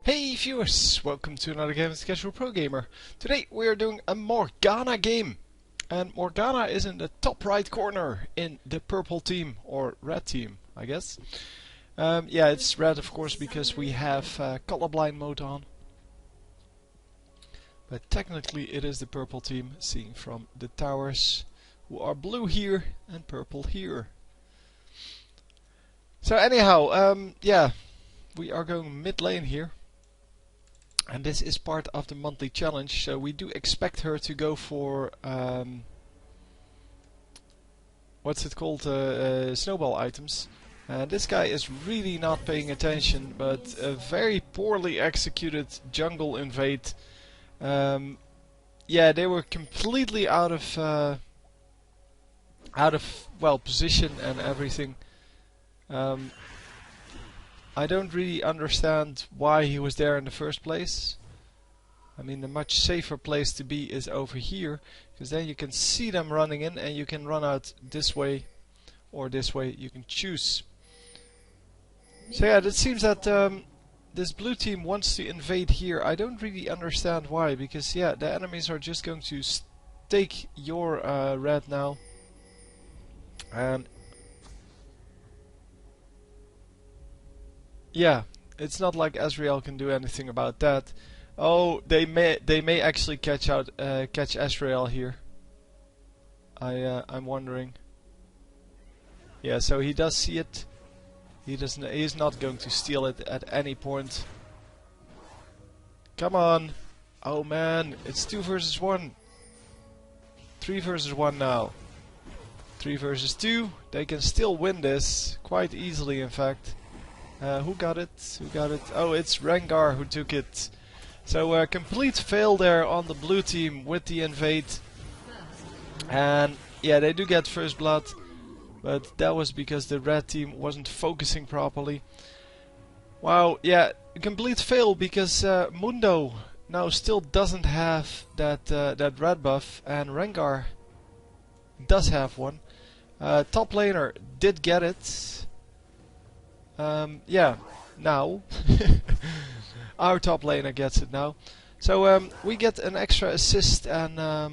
Hey viewers, welcome to another game with Casual Pro Gamer. Today we are doing a Morgana game. And Morgana is in the top right corner in the purple team, or red team, I guess. Yeah, it's red of course because we have colorblind mode on. But technically it is the purple team, seeing from the towers, who are blue here and purple here. So anyhow, yeah, we are going mid lane here. And this is part of the monthly challenge, so we do expect her to go for what's it called, snowball items. And this guy is really not paying attention, but a very poorly executed jungle invade. Yeah, they were completely out of well, position and everything. I don't really understand why he was there in the first place. I mean, a much safer place to be is over here, because then you can see them running in and you can run out this way or this way, you can choose. So yeah, it seems that this blue team wants to invade here. I don't really understand why, because yeah, the enemies are just going to take your red now. And yeah, it's not like Ezreal can do anything about that. Oh, they may actually catch Ezreal here. I'm wondering. Yeah, so he does see it. He's not going to steal it at any point. Come on. Oh man, it's 2 versus 1. 3 versus 1 now. 3 versus 2. They can still win this quite easily, in fact. Who got it? Who got it? Oh, it's Rengar who took it. So complete fail there on the blue team with the invade. And yeah, they do get first blood, but that was because the red team wasn't focusing properly. Wow, yeah, complete fail because Mundo now still doesn't have that red buff, and Rengar does have one. Top laner did get it. Yeah, now our top laner gets it now. So we get an extra assist and oh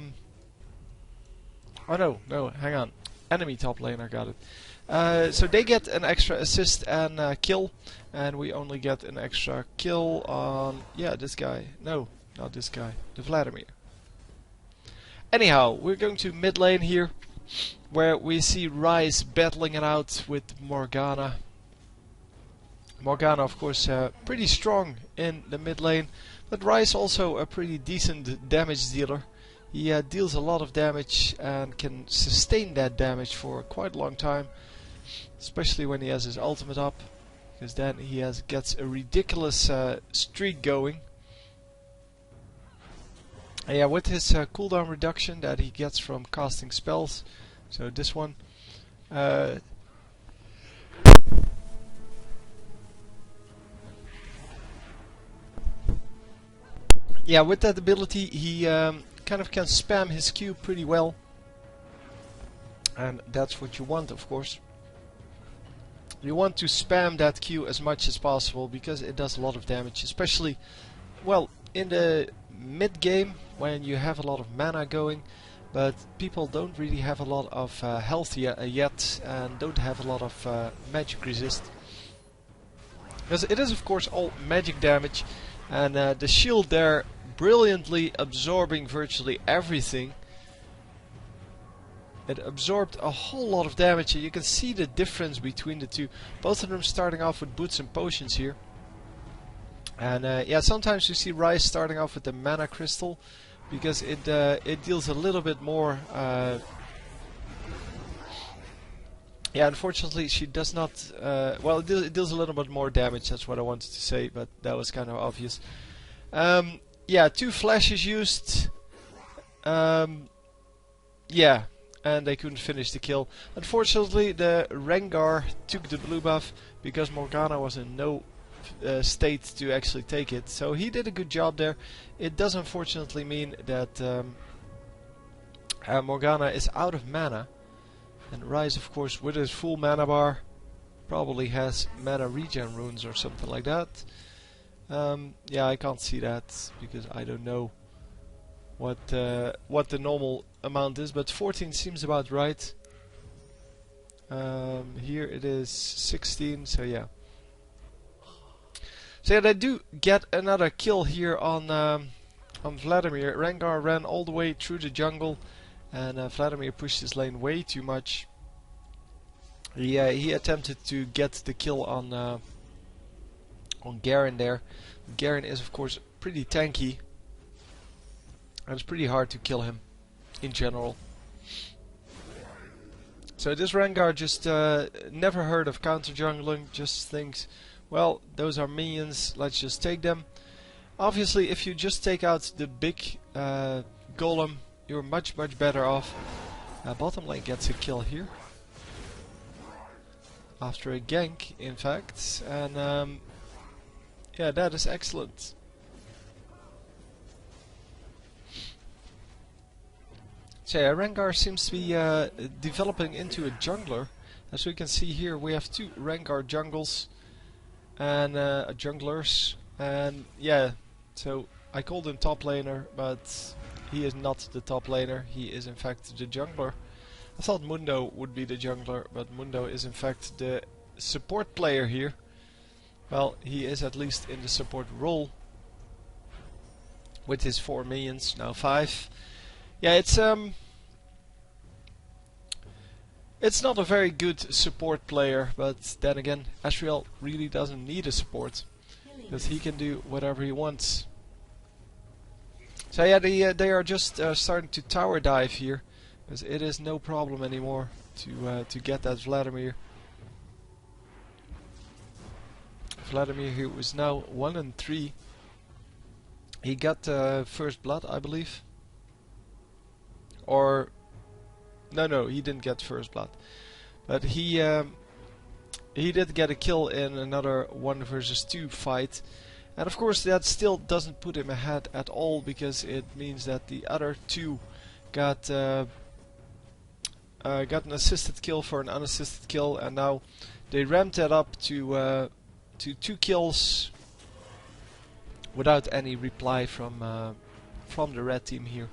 no, hang on. Enemy top laner got it. So they get an extra assist and kill, and we only get an extra kill on this guy. No, not this guy. The Vladimir. Anyhow, we're going to mid lane here, where we see Ryze battling it out with Morgana. Morgana, of course, pretty strong in the mid lane, but Ryze also a pretty decent damage dealer. He deals a lot of damage and can sustain that damage for quite a long time, especially when he has his ultimate up, because then he gets a ridiculous streak going. And yeah, with his cooldown reduction that he gets from casting spells, so this one. Yeah, with that ability he kind of can spam his Q pretty well. And that's what you want, of course. You want to spam that Q as much as possible, because it does a lot of damage, especially, well, in the mid game when you have a lot of mana going, but people don't really have a lot of health yet, and don't have a lot of magic resist. Because it is of course all magic damage, and the shield there brilliantly absorbing virtually everything. It absorbed a whole lot of damage, and you can see the difference between the two. Both of them starting off with boots and potions here. And yeah, sometimes you see Ryze starting off with the mana crystal, because it deals a little bit more. Yeah, unfortunately she does not. Well, it deals a little bit more damage. That's what I wanted to say, but that was kind of obvious. Yeah, 2 flashes used. Yeah, and they couldn't finish the kill. Unfortunately, the Rengar took the blue buff because Morgana was in no state to actually take it. So he did a good job there. It does unfortunately mean that Morgana is out of mana. And Ryze, of course, with his full mana bar, probably has mana regen runes or something like that. Yeah, I can't see that because I don't know what the normal amount is, but 14 seems about right. Here it is 16, so yeah. So yeah, they do get another kill here on Vladimir. Rengar ran all the way through the jungle, and Vladimir pushed his lane way too much. He attempted to get the kill on Garen there. Garen is of course pretty tanky, and it's pretty hard to kill him in general. So this Rengar just never heard of counter jungling, just thinks, well, those are minions, let's just take them. Obviously, if you just take out the big golem, you're much better off. Bottom lane gets a kill here. After a gank, in fact, and yeah, that is excellent. So yeah, Rengar seems to be developing into a jungler. As we can see here, we have two Rengar jungles and junglers, and yeah, so I called him top laner, but he is not the top laner. He is in fact the jungler. I thought Mundo would be the jungler, but Mundo is in fact the support player here. Well, he is at least in the support role with his 4 minions, now 5. Yeah, it's not a very good support player, but then again, Asriel really doesn't need a support because he can do whatever he wants. So yeah, they are just starting to tower dive here, because it is no problem anymore to get that Vladimir. Vladimir, who is now 1 and 3. He got first blood, I believe. Or no, he didn't get first blood, but he did get a kill in another 1 versus 2 fight, and of course that still doesn't put him ahead at all, because it means that the other 2 got an assisted kill for an unassisted kill, and now they ramped that up to 2 kills without any reply from the red team here.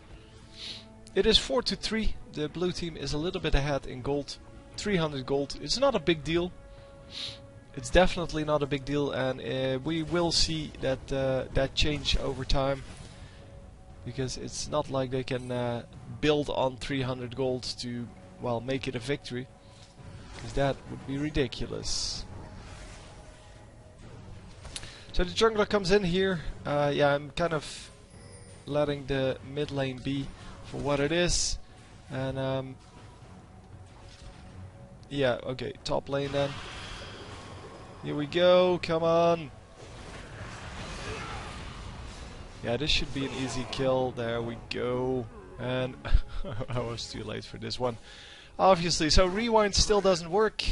It is 4-3. The blue team is a little bit ahead in gold, 300 gold. It's not a big deal. It's definitely not a big deal, and we will see that that change over time, because it's not like they can build on 300 gold to, well, make it a victory, because that would be ridiculous. So the jungler comes in here. Yeah, I'm kind of letting the mid lane be for what it is, and yeah, okay, top lane then. Here we go, come on. Yeah, this should be an easy kill. There we go. And I was too late for this one, obviously. So rewind still doesn't work,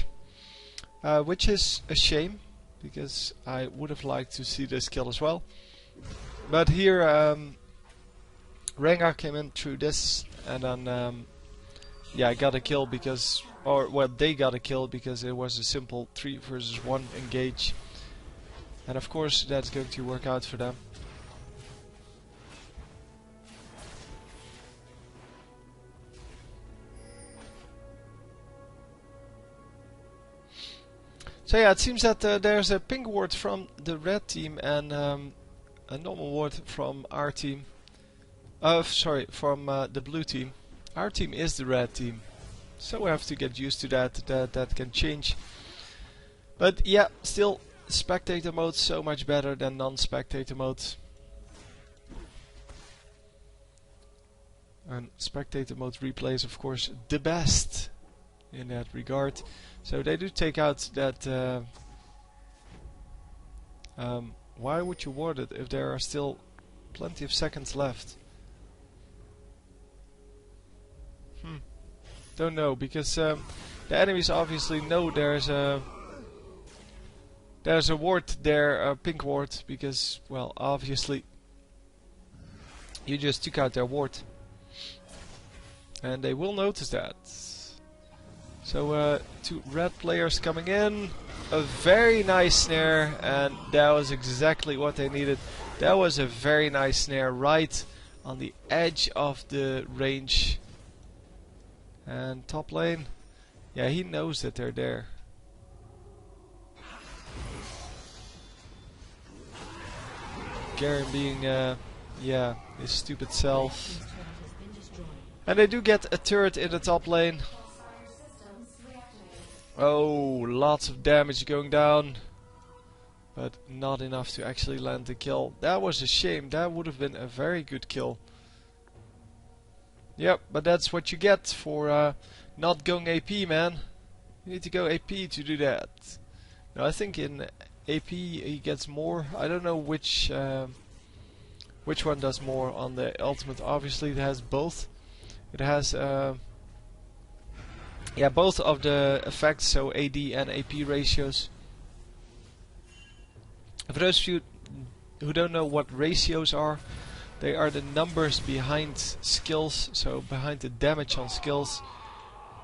which is a shame, because I would have liked to see this kill as well. But here Rengar came in through this, and then yeah, I got a kill because, or well, they got a kill because it was a simple 3 versus 1 engage, and of course that's going to work out for them. So yeah, it seems that there's a pink ward from the red team and a normal ward from our team. Sorry, from the blue team. Our team is the red team, so we have to get used to that. That can change. But yeah, still, spectator mode so much better than non-spectator mode. And spectator mode replay is of course the best in that regard. So they do take out that. Why would you ward it if there are still plenty of seconds left? Don't know, because the enemies obviously know there's a ward there, a pink ward, because, well, obviously you just took out their ward, and they will notice that. So 2 red players coming in. A very nice snare, and that was exactly what they needed. That was a very nice snare right on the edge of the range. And top lane, yeah, he knows that they're there. Garen being, yeah, his stupid self. And they do get a turret in the top lane. Oh, lots of damage going down. But not enough to actually land the kill. That was a shame. That would have been a very good kill. Yep, but that's what you get for not going AP, man. You need to go AP to do that. No, I think in AP he gets more. I don't know which one does more on the ultimate. Obviously it has both. It has yeah, both of the effects, so AD and AP ratios. For those of you who don't know what ratios are, they are the numbers behind skills, so behind the damage on skills.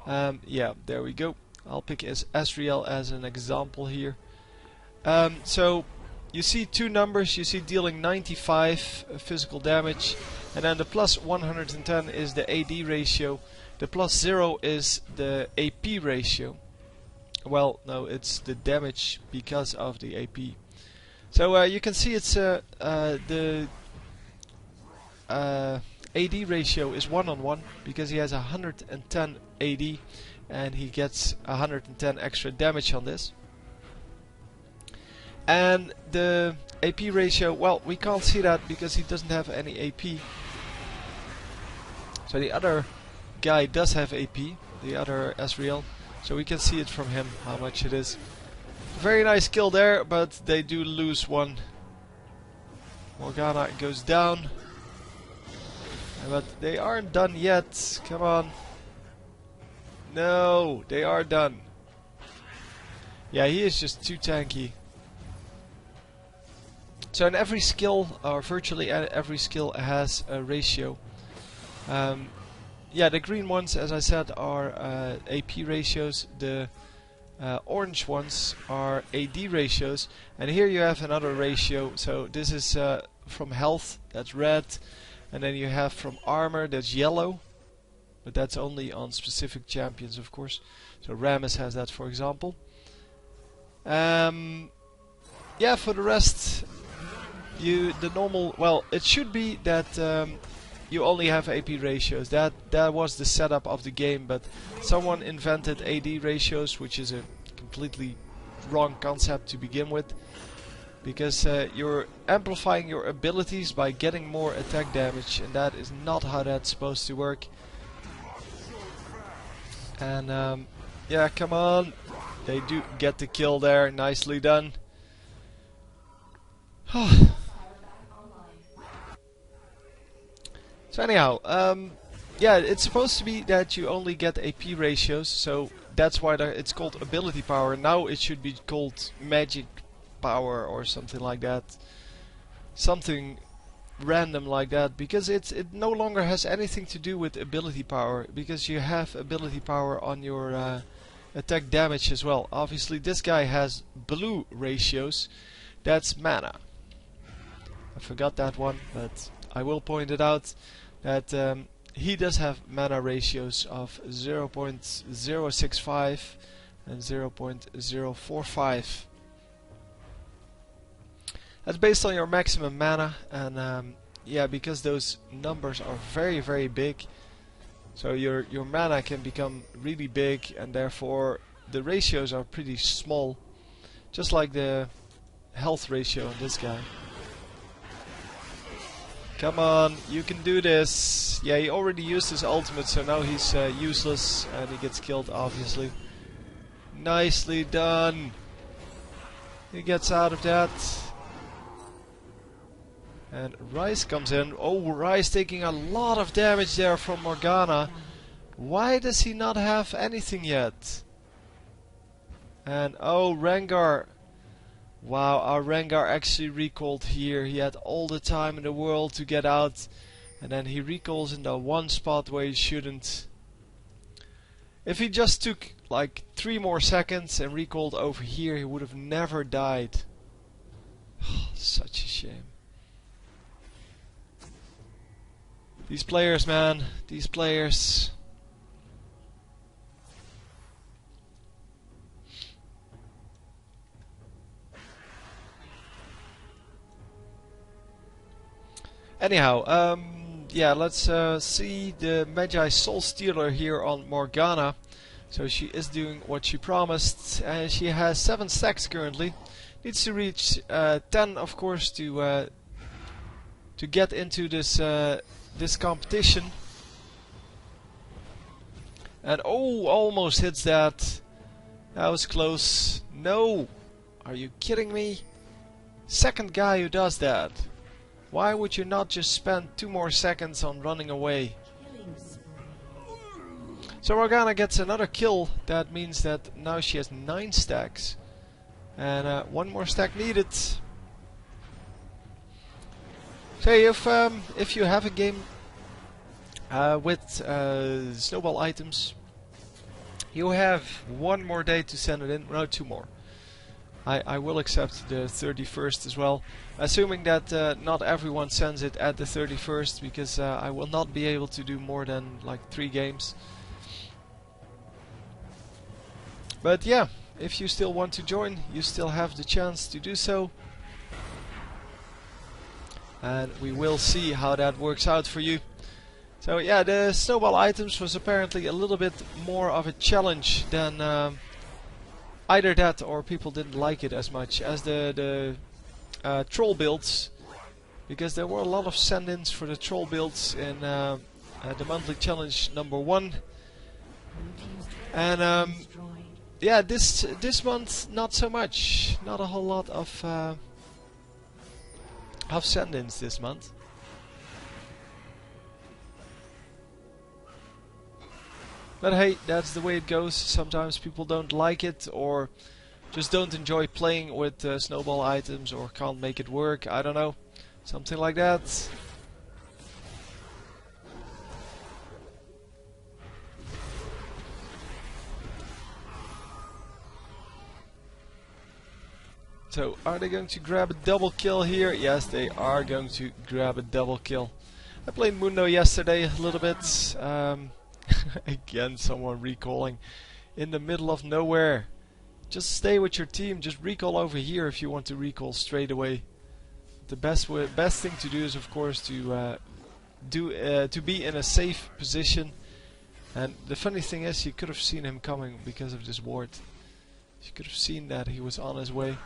Yeah, there we go. I'll pick Asriel as an example here. So you see 2 numbers. You see dealing 95 physical damage, and then the plus 110 is the AD ratio. The plus 0 is the AP ratio. Well, no, it's the damage because of the AP. So you can see it's the AD ratio is 1-on-1 because he has 110 AD and he gets 110 extra damage on this. And the AP ratio, well, we can't see that because he doesn't have any AP. So the other guy does have AP, the other Asriel, so we can see it from him how much it is. Very nice kill there, but they do lose one. Morgana goes down, but they aren't done yet. Come on. No, they are done. Yeah, he is just too tanky. So in every skill, or virtually every skill, has a ratio. Yeah, the green ones, as I said, are AP ratios. The orange ones are AD ratios. And here you have another ratio. So this is from health, that's red. And then you have from armor, that's yellow. But that's only on specific champions, of course. So Rammus has that, for example. Yeah, for the rest, the normal, well, it should be that you only have AP ratios. That was the setup of the game, but someone invented AD ratios, which is a completely wrong concept to begin with, because you're amplifying your abilities by getting more attack damage, and that is not how that's supposed to work. And yeah, come on, they do get the kill there, nicely done. So anyhow, yeah, it's supposed to be that you only get AP ratios, so that's why it's called ability power. Now it should be called magic power or something like that. Something random like that, because it no longer has anything to do with ability power, because you have ability power on your attack damage as well. Obviously this guy has blue ratios, that's mana. I forgot that one, but I will point it out that he does have mana ratios of 0.065 and 0.045. That's based on your maximum mana, and yeah, because those numbers are very, very big, so your mana can become really big, and therefore the ratios are pretty small, just like the health ratio on this guy. Come on, you can do this. Yeah, he already used his ultimate, so now he's useless, and he gets killed, obviously. Nicely done. He gets out of that. And Rice comes in. Oh, Rice taking a lot of damage there from Morgana. Why does he not have anything yet? And oh, Rengar. Wow, our Rengar actually recalled here. He had all the time in the world to get out, and then he recalls in the one spot where he shouldn't. If he just took like 3 more seconds and recalled over here, he would have never died. Such a shame. These players, man, these players. Anyhow, yeah, let's see the Mejai Soulstealer here on Morgana. So she is doing what she promised, and she has 7 stacks currently. Needs to reach 10, of course, to get into this this competition. And oh, almost hits that. That was close. No, are you kidding me? Second guy who does that. Why would you not just spend 2 more seconds on running away? So Morgana gets another kill. That means that now she has 9 stacks. And 1 more stack needed. So if you have a game with snowball items, you have 1 more day to send it in. No, 2 more. I will accept the 31st as well, assuming that not everyone sends it at the 31st, because I will not be able to do more than like 3 games. But yeah, if you still want to join, you still have the chance to do so. And we will see how that works out for you. So yeah, the snowball items was apparently a little bit more of a challenge than either that or people didn't like it as much as the troll builds, because there were a lot of send-ins for the troll builds in the monthly challenge number 1. And yeah, this month not so much. Not a whole lot of send-ins this month. But hey, that's the way it goes. Sometimes people don't like it, or just don't enjoy playing with snowball items, or can't make it work. I don't know. Something like that. So, are they going to grab a double kill here? Yes, they are going to grab a double kill. I played Mundo yesterday a little bit. Again, someone recalling in the middle of nowhere. Just stay with your team. Just recall over here if you want to recall straight away. The best thing to do is, of course, to be in a safe position. And the funny thing is, you could have seen him coming because of this ward. You could have seen that he was on his way,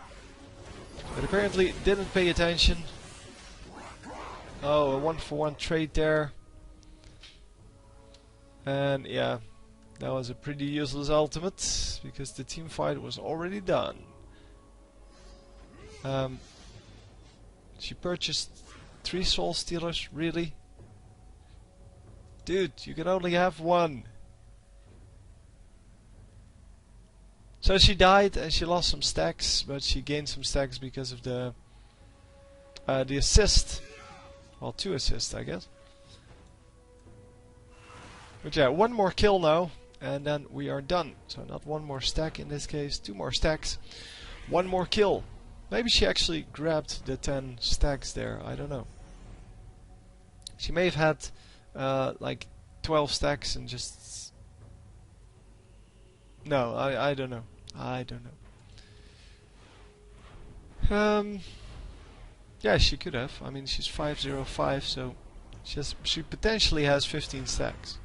but apparently didn't pay attention. Oh, a 1-for-1 trade there. And yeah, that was a pretty useless ultimate, because the team fight was already done. She purchased 3 Soulstealers, really? Dude, you can only have 1. So she died and she lost some stacks, but she gained some stacks because of the assist. Well, 2 assists, I guess. But yeah, 1 more kill now, and then we are done. So not 1 more stack in this case, 2 more stacks, 1 more kill. Maybe she actually grabbed the 10 stacks there, I don't know. She may have had like 12 stacks and just... No, I don't know. I don't know. Yeah, she could have. I mean, she's 505, so she potentially has 15 stacks.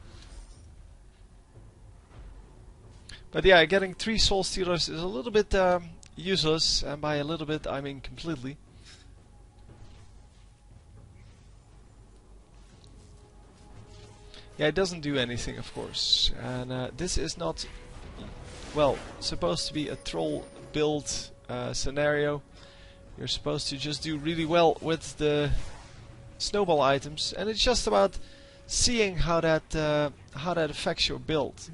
But yeah, getting 3 Soulstealers is a little bit useless, and by a little bit I mean completely. Yeah, it doesn't do anything, of course, and this is not, well, supposed to be a troll build scenario. You're supposed to just do really well with the snowball items, and it's just about seeing how that affects your build.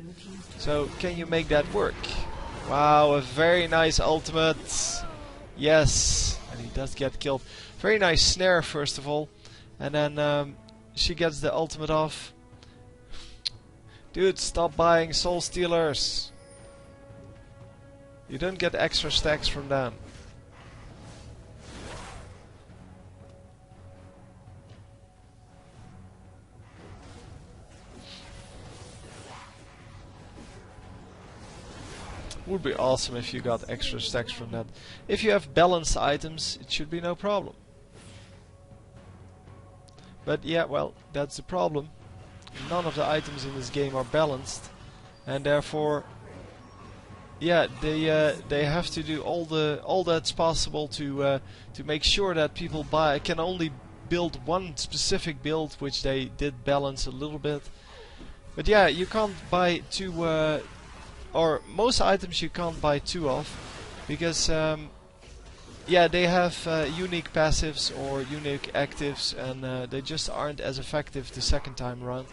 So can you make that work? Wow, a very nice ultimate. Yes, and he does get killed. Very nice snare first of all, and then she gets the ultimate off. Dude, stop buying Soulstealers. You don't get extra stacks from them. Would be awesome if you got extra stacks from that. If you have balanced items, it should be no problem. But yeah, well, that's the problem. None of the items in this game are balanced, and therefore, yeah, they have to do all that's possible to make sure that people can only build one specific build, which they did balance a little bit. But yeah, you can't buy two, or most items you can't buy two of, because yeah, they have unique passives or unique actives, and they just aren't as effective the second time around.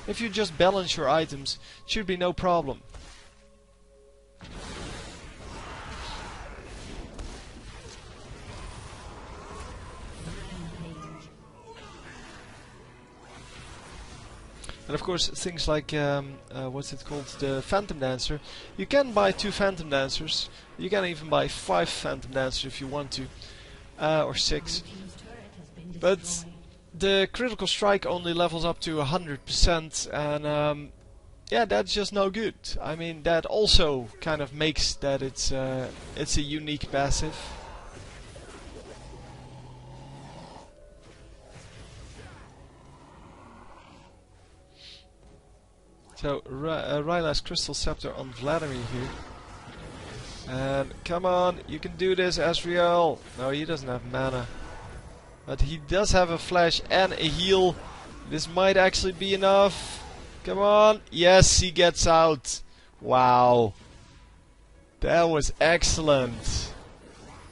If you just balance your items, it should be no problem. And of course, things like, what's it called, the Phantom Dancer. You can buy 2 Phantom Dancers. You can even buy 5 Phantom Dancers if you want to, or 6. But the critical strike only levels up to 100%, and yeah, that's just no good. I mean, that also kind of makes that it's a unique passive. So, Ryla's Crystal Scepter on Vladimir here. And come on, you can do this, Asriel. No, he doesn't have mana. But he does have a flash and a heal. This might actually be enough. Come on. Yes, he gets out. Wow. That was excellent.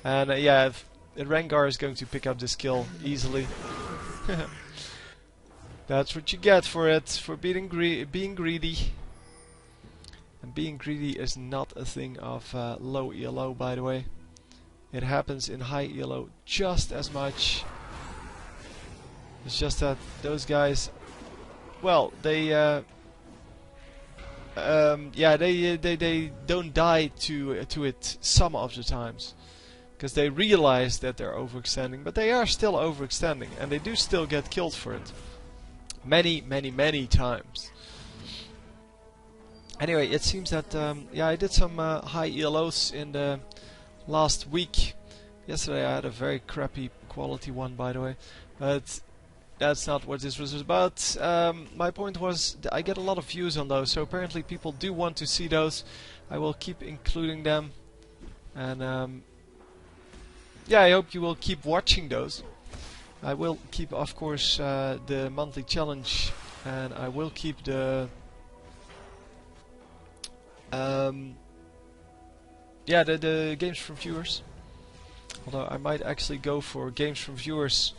And yeah, Rengar is going to pick up this kill easily. That's what you get for it, for being greedy. And being greedy is not a thing of low ELO, by the way. It happens in high ELO just as much. It's just that those guys, well, they yeah, they don't die to it some of the times, because they realize that they're overextending, but they are still overextending, and they do still get killed for it. Many times. Anyway, it seems that yeah, I did some high ELOs in the last week. Yesterday I had a very crappy quality one, by the way, but that's not what this was about. My point was I get a lot of views on those, so apparently people do want to see those. I will keep including them, and yeah, I hope you will keep watching those. I will keep, of course, the monthly challenge, and I will keep the yeah, the games from viewers. Although I might actually go for games from viewers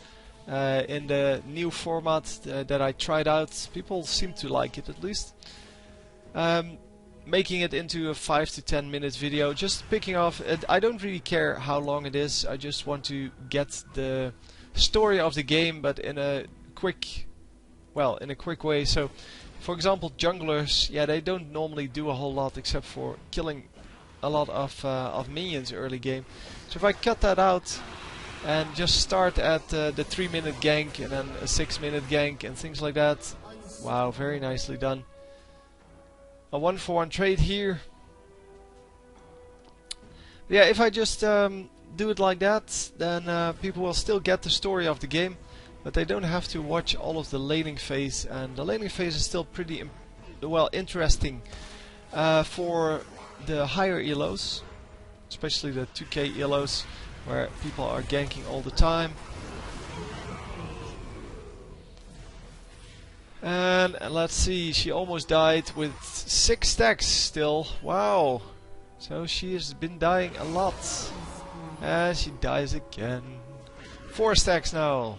in the new format that I tried out. People seem to like it, at least. Making it into a 5 to 10 minute video, just picking off. I don't really care how long it is. I just want to get the story of the game, but in a quick, well, in a quick way. So, for example, junglers, yeah, they don't normally do a whole lot except for killing a lot of minions early game. So if I cut that out and just start at the 3-minute gank and then a 6-minute gank and things like that, wow, very nicely done. A 1-for-1 trade here. Yeah, if I just do it like that, then people will still get the story of the game, but they don't have to watch all of the laning phase, and the laning phase is still pretty well interesting for the higher ELOs, especially the 2k ELOs, where people are ganking all the time. And let's see, she almost died with 6 stacks still. Wow! So she has been dying a lot. And she dies again. 4 stacks now.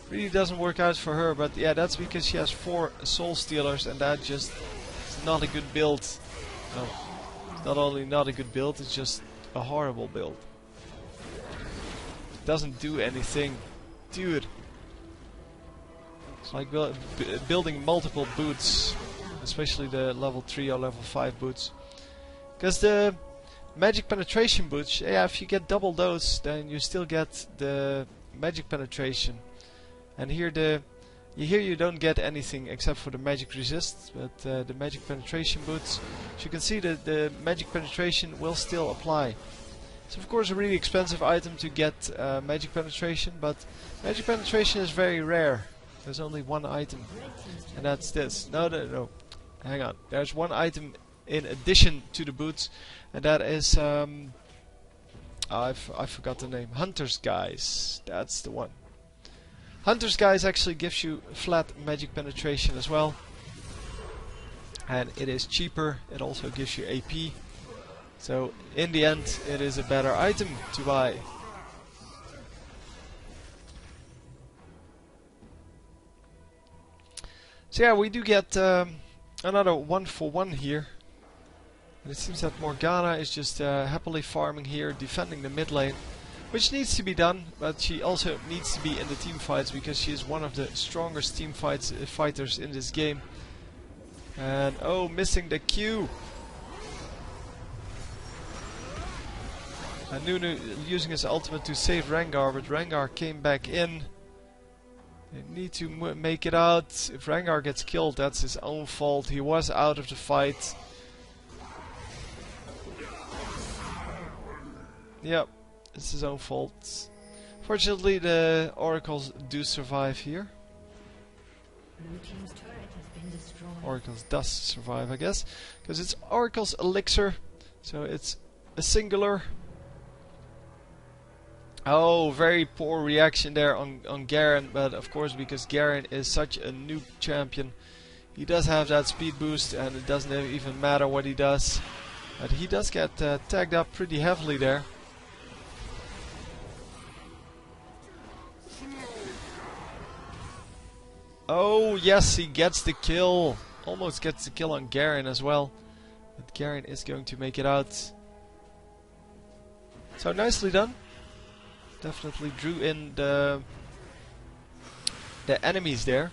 Really doesn't work out for her, but yeah, that's because she has 4 Soulstealers, and that just is not a good build. No, it's not only not a good build, it's just a horrible build. It doesn't do anything. Dude. It's like building multiple boots, especially the level 3 or level 5 boots. Because the magic penetration boots, yeah, if you get double those, then you still get the magic penetration. And here you don't get anything except for the magic resist, but the magic penetration boots, as you can see, the magic penetration will still apply. It's of course a really expensive item to get magic penetration, but magic penetration is very rare. There's only one item, and that's this. No, hang on. There's one item in addition to the boots, and that is I forgot the name. Hunter's Guise. That's the one. Hunter's Guise actually gives you flat magic penetration as well, and it is cheaper. It also gives you AP. So in the end, it is a better item to buy. So yeah, we do get another 1-for-1 here. And it seems that Morgana is just happily farming here, defending the mid lane, which needs to be done, but she also needs to be in the team fights because she is one of the strongest team fighters in this game. And oh, missing the Q. And Nunu using his ultimate to save Rengar, but Rengar came back in. They need to make it out. If Rengar gets killed, that's his own fault. He was out of the fight. Yep, it's his own fault. Fortunately, the oracles do survive here. Oracles does survive, I guess, because it's Oracle's elixir, so it's a singular. Oh, very poor reaction there on Garen, but of course because Garen is such a noob champion, he does have that speed boost and it doesn't even matter what he does. But he does get tagged up pretty heavily there. Oh yes, he gets the kill. Almost gets the kill on Garen as well. But Garen is going to make it out. So nicely done. Definitely drew in the enemies there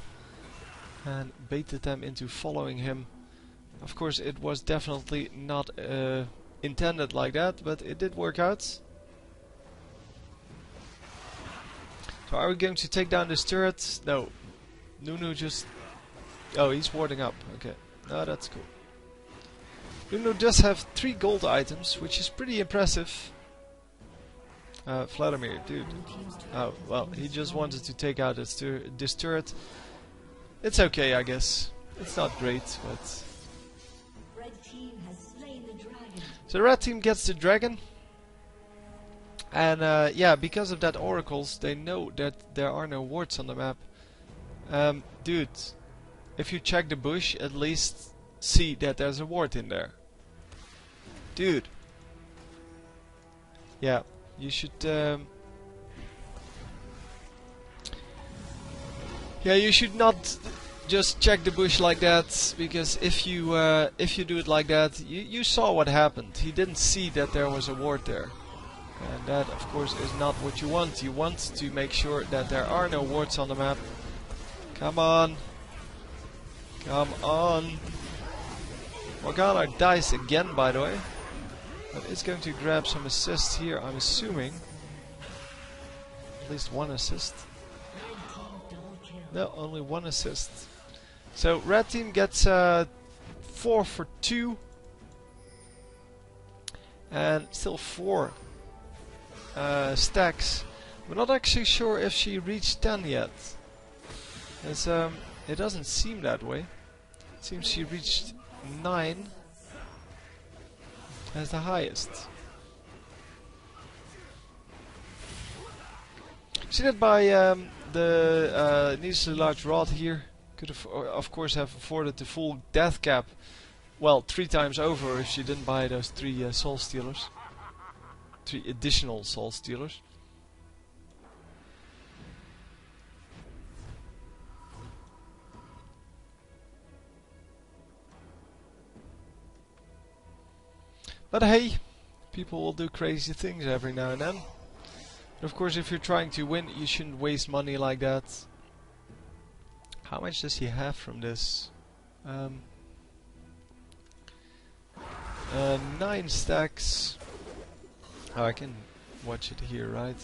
and baited them into following him. Of course, it was definitely not intended like that, but it did work out. So are we going to take down this turret? No. Nunu just... Oh, he's warding up. Okay. No, that's cool. Nunu does have 3 gold items, which is pretty impressive. Vladimir, dude. Oh, well, he just wanted to take out this turret. It's okay, I guess. It's not great, but... So the red team gets the dragon. And yeah, because of that oracles, they know that there are no wards on the map. Dude, if you check the bush, at least see that there's a ward in there. Dude. Yeah. You should, yeah, you should not just check the bush like that, because if you do it like that, you saw what happened. He didn't see that there was a ward there, and that, of course, is not what you want. You want to make sure that there are no wards on the map. Come on, come on. Morgana dies again, by the way. But it's going to grab some assists here, I'm assuming. At least one assist. No, only one assist. So red team gets 4 for 2. And still 4 stacks. We're not actually sure if she reached 10 yet. It's, it doesn't seem that way. It seems she reached 9. As the highest. See that by the needlessly large rod here could have, of course, have afforded the full death cap. Well, 3 times over if she didn't buy those 3 Soulstealers. 3 additional Soulstealers. But hey, people will do crazy things every now and then. But of course, if you're trying to win, you shouldn't waste money like that. How much does he have from this? 9 stacks. Oh, I can watch it here, right?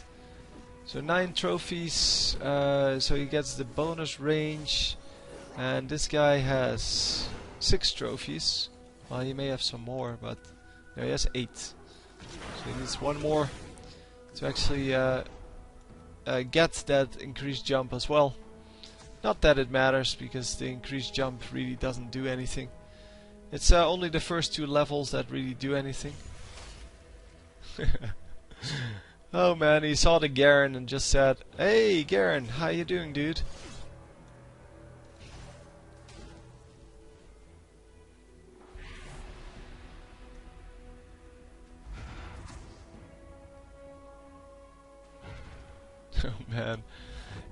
So 9 trophies, so he gets the bonus range, and this guy has 6 trophies. Well, he may have some more, but no, he has 8. So he needs 1 more to actually get that increased jump as well. Not that it matters, because the increased jump really doesn't do anything. It's only the first 2 levels that really do anything. Oh man, he saw the Garen and just said, "Hey Garen, how you doing, dude?" Oh man.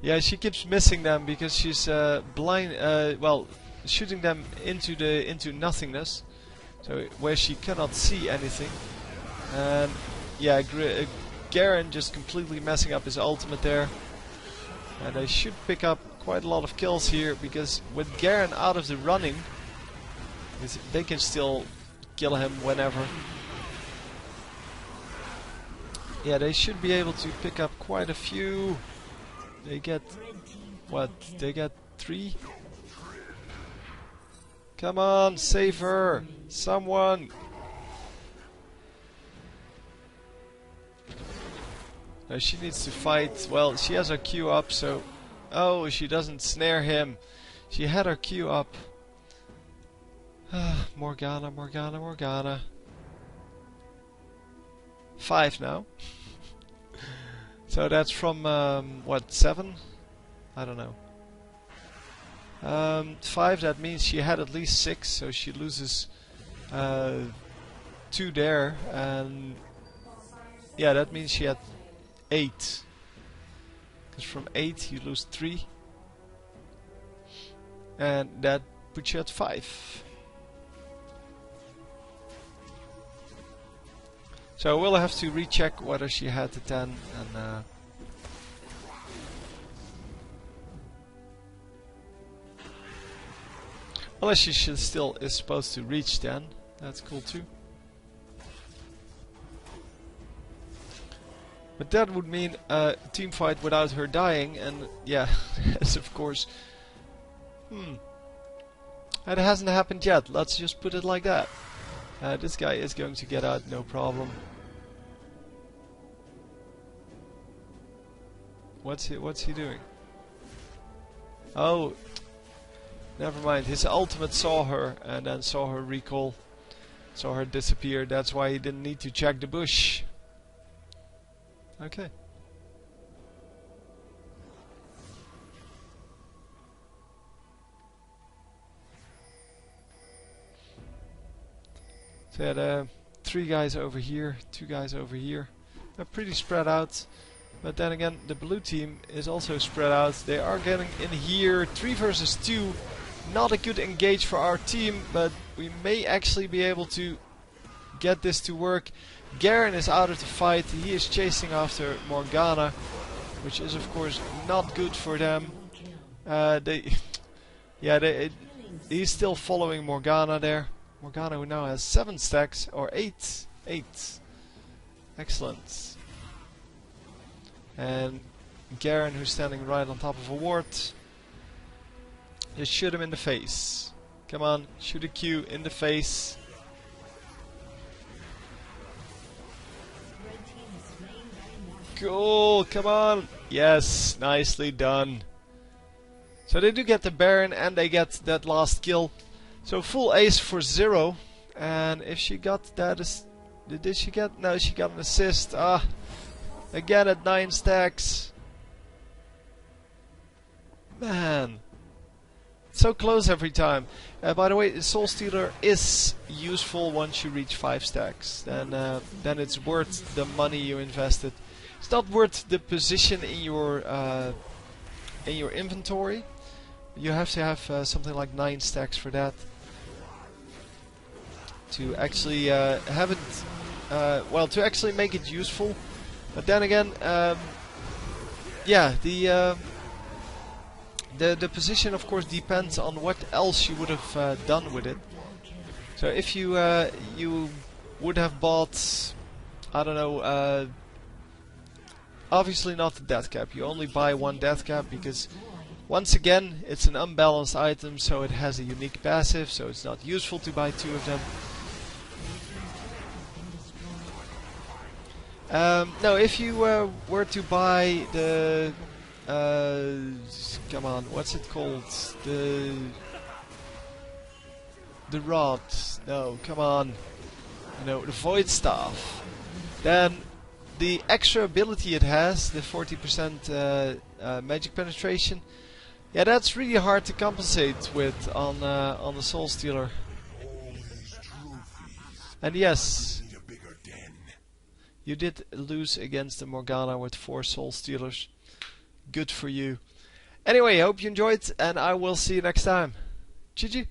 Yeah, she keeps missing them because she's blind. Well, shooting them into nothingness, so where she cannot see anything. And yeah, Garen just completely messing up his ultimate there. And they should pick up quite a lot of kills here, because with Garen out of the running, they can still kill him whenever. Yeah, they should be able to pick up quite a few. They get, what? They get 3? Come on, save her! Someone! No, she needs to fight. Well, she has her Q up, so... Oh, she doesn't snare him. She had her Q up. Morgana, Morgana, Morgana. 5 now. So that's from, what, 7? I don't know. 5, that means she had at least 6, so she loses 2 there. And yeah, that means she had 8. Because from 8 you lose 3. And that puts you at 5. So we'll have to recheck whether she had the 10 and unless she still is supposed to reach 10. That's cool too. But that would mean a team fight without her dying, and yeah, that's of course... It hasn't happened yet, let's just put it like that. This guy is going to get out, no problem. What's he doing? Oh, never mind. His ultimate saw her and then saw her recall, saw her disappear. That's why he didn't need to check the bush. Okay. So yeah, the 3 guys over here, 2 guys over here. They're pretty spread out. But then again, the blue team is also spread out. They are getting in here. 3 versus 2. Not a good engage for our team, but we may actually be able to get this to work. Garen is out of the fight. He is chasing after Morgana, which is of course not good for them. He's still following Morgana there. Morgana, who now has 7 stacks, or 8. 8. Excellent. And Garen, who's standing right on top of a ward. Just shoot him in the face. Come on, shoot a Q in the face. Cool, come on. Yes, nicely done. So they do get the Baron and they get that last kill. So full ace for 0. And if she got that, did she get? No, she got an assist. Again at 9 stacks. Man. So close every time. By the way, Soulstealer is useful once you reach 5 stacks. Then it's worth the money you invested. It's not worth the position in your inventory. You have to have something like 9 stacks for that. To actually have it, well, to actually make it useful. But then again, yeah, the position of course depends on what else you would have done with it. So if you you would have bought I don't know, obviously not the death cap. You only buy one death cap because, once again, it's an unbalanced item, so it has a unique passive, so it's not useful to buy two of them. No, if you were to buy the... come on, what's it called? The rod. No, come on. You know, the void staff. Then the extra ability it has, the 40% magic penetration, yeah, that's really hard to compensate with on the Soulstealer. And yes, you did lose against the Morgana with 4 Soulstealers. Good for you. Anyway, I hope you enjoyed, and I will see you next time. GG.